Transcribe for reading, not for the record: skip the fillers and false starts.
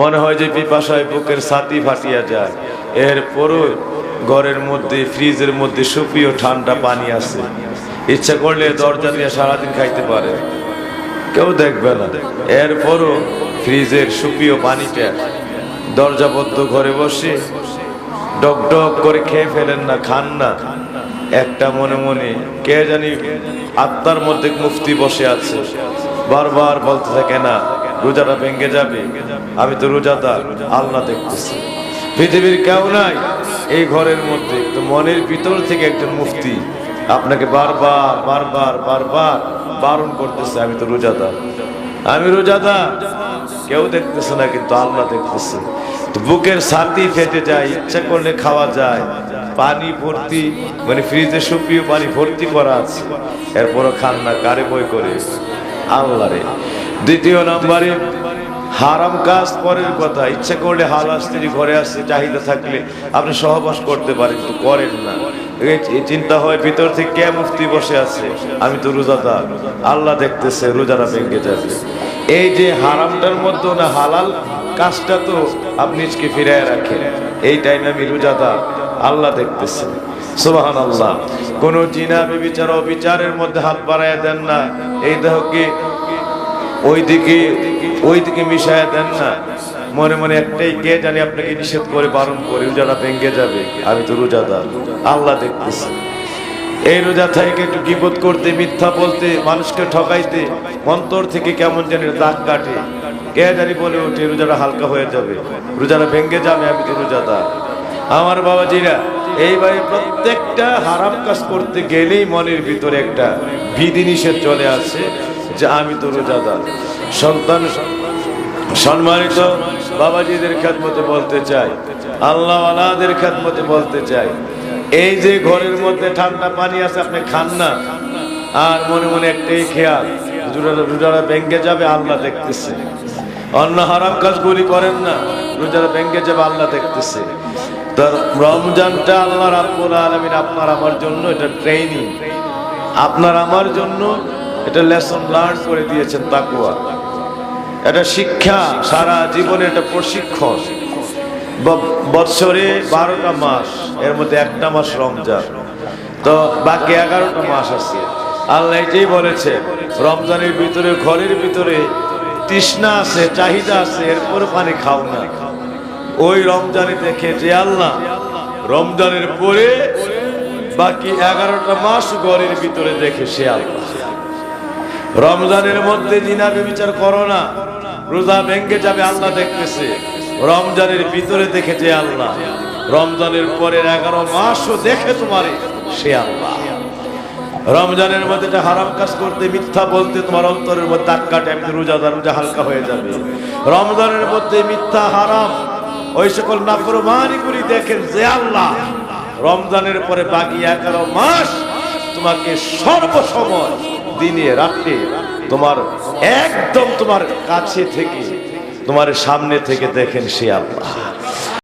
মনে হয় যে পিপাসায় বুকের ছাতি ফাটিয়া যায়। এরপরও ঘরের মধ্যে ফ্রিজের মধ্যে সুপ্রিয় ঠান্ডা পানি আছে, ইচ্ছা করলে দরজা দিয়ে সারাদিন খাইতে পারে, কেউ দেখবে না। এরপরও ফ্রিজের সুপ্রিয় পানিটা দরজাবদ্ধ ঘরে বসে ডক ডক করে খেয়ে ফেলেন না, খান না। একটা মনে মনে কে জানি আত্মার মধ্যে মুফতি বসে আছে, বারবার বলতে থাকে না রোজাটা ভেঙে যাবে, আমি তো রোজাদার, আল্লাহ দেখতেছি, পৃথিবীর কেউ নাই এই ঘরের মধ্যে। তো মনের ভিতর থেকে একজন মুফতি আপনাকে বারবার বারবার বারবার বারণ করতেছে, আমি তো রোজাদার, আমি রোজাদার, কেউ দেখতেছে না কিন্তু আল্লাহ দেখতেছে। তো বুকের ছাতি ফেটে যায়, ইচ্ছা করলে খাওয়া যায়, পানি ভর্তি, মানে ফ্রিজে সুপ্রিয় পানি ভর্তি করা আছে, এরপরও খান না, কারে বই করে? আল্লাহ রে। দ্বিতীয় নম্বরে হারাম কাজ পরের কথা, ইচ্ছা করলে হালাল স্ত্রী ঘরে আসছে, চাহিদা থাকলে আপনি সহবাস করতে পারেন, কিন্তু করেন না। এই চিন্তা হয় ভিতর থেকে, কে মুফতি বসে আছে, আমি তো রোজাদার, আল্লাহ দেখতেছে, রোজাটা ভেঙে যাবে। এই যে হারামটার মধ্যে না হালাল কাজটা তো আপনি নিজকে ফিরায় রাখেন, এই টাইমে আমি রোজাদার, আল্লাহ দেখতেছেন, সুবহানাল্লাহ। কোন জিনা ব্যভিচার অবিচারের মধ্যে হাত বাড়ায় দেন না, এই দেহকে ওইদিকে মিশায় দেন না, মনে মনে একটাই, কে জানি আপনাকে নিষেধ করে বারণ করে রোজাটা ভেঙে যাবে, আমি তো রোজাদার, আল্লাহ দেখতেছে। এই রোজা থেকে একটু গীবত করতে, মিথ্যা বলতে, মানুষকে ঠকাইতে অন্তর থেকে কেমন জানি দাগ কাটে, কে জানি বলে ওঠে রোজাটা হালকা হয়ে যাবে, রোজাটা ভেঙে যাবে, আমি তো রোজাদার। আমার বাবাজিরা, এইভাবে প্রত্যেকটা হারাম কাজ করতে গেলেই মনের ভিতরে একটা বিধি নিষেধ চলে আসে যে আমি তো রোজাদার। সন্তান সম্মানিত বাবাজিদের খেদমতে বলতে চাই, আল্লাহ ওয়ালাদের খেদমতে বলতে চাই, এই যে ঘরের মধ্যে ঠান্ডা পানি আছে, আপনি খান না, আর মনে মনে একটাই খেয়াল, রোজাটা ভেঙে যাবে, আল্লাহ দেখতেছে। অন্য হারাম কাজগুলি করেন না, রোজাটা ভেঙে যাবে, আল্লাহ দেখতেছে। তার রমজানটা আল্লাহ রাব্বুল আলামিন আপনার আমার জন্য এটা ট্রেনিং, আপনার আমার জন্য এটা লেসন লার্ন করে দিয়েছেন, তাকওয়া, এটা শিক্ষা, সারা জীবনে এটা প্রশিক্ষণ। বৎসরে 12টা মাস, এর মধ্যে একটা মাস রমজান, তো বাকি 11টা মাস আছে। আল্লাহ এটাই বলেছে, রমজানের ভিতরে ঘরের ভিতরে তৃষ্ণা আছে, চাহিদা আছে, এরপর পানি খাও না। ওই রমজানে দেখে যে আল্লাহ রমজানের পরে বাকি 11টা মাস ঘরের ভিতরে দেখে সে আল্লাহ। রমজানের মধ্যে জিনা ব্যভিচার করো না, রোজা ভেঙে যাবে, আল্লাহ দেখতেছে। রমজানের ভিতরে দেখে যে আল্লাহ, রমজানের পরের 11 মাসও দেখে তোমারে সে আল্লাহ। রমজানের মধ্যে হারাম কাজ করতে, মিথ্যা বলতে তোমার অন্তরের মধ্যে দাগ কাটে, আমি রোজাদার, রোজা হালকা হয়ে যাবে। রমজানের মধ্যে মিথ্যা, হারাম, ওই সকল নাফরমানি করি দেখেন যে আল্লাহ, রমজানের পরে বাকি 11 মাস তোমাকে সর্বসময় দিনে রাতে তোমার একদম তোমার কাছে থেকে, তোমার সামনে থেকে দেখেন সে আল্লাহ।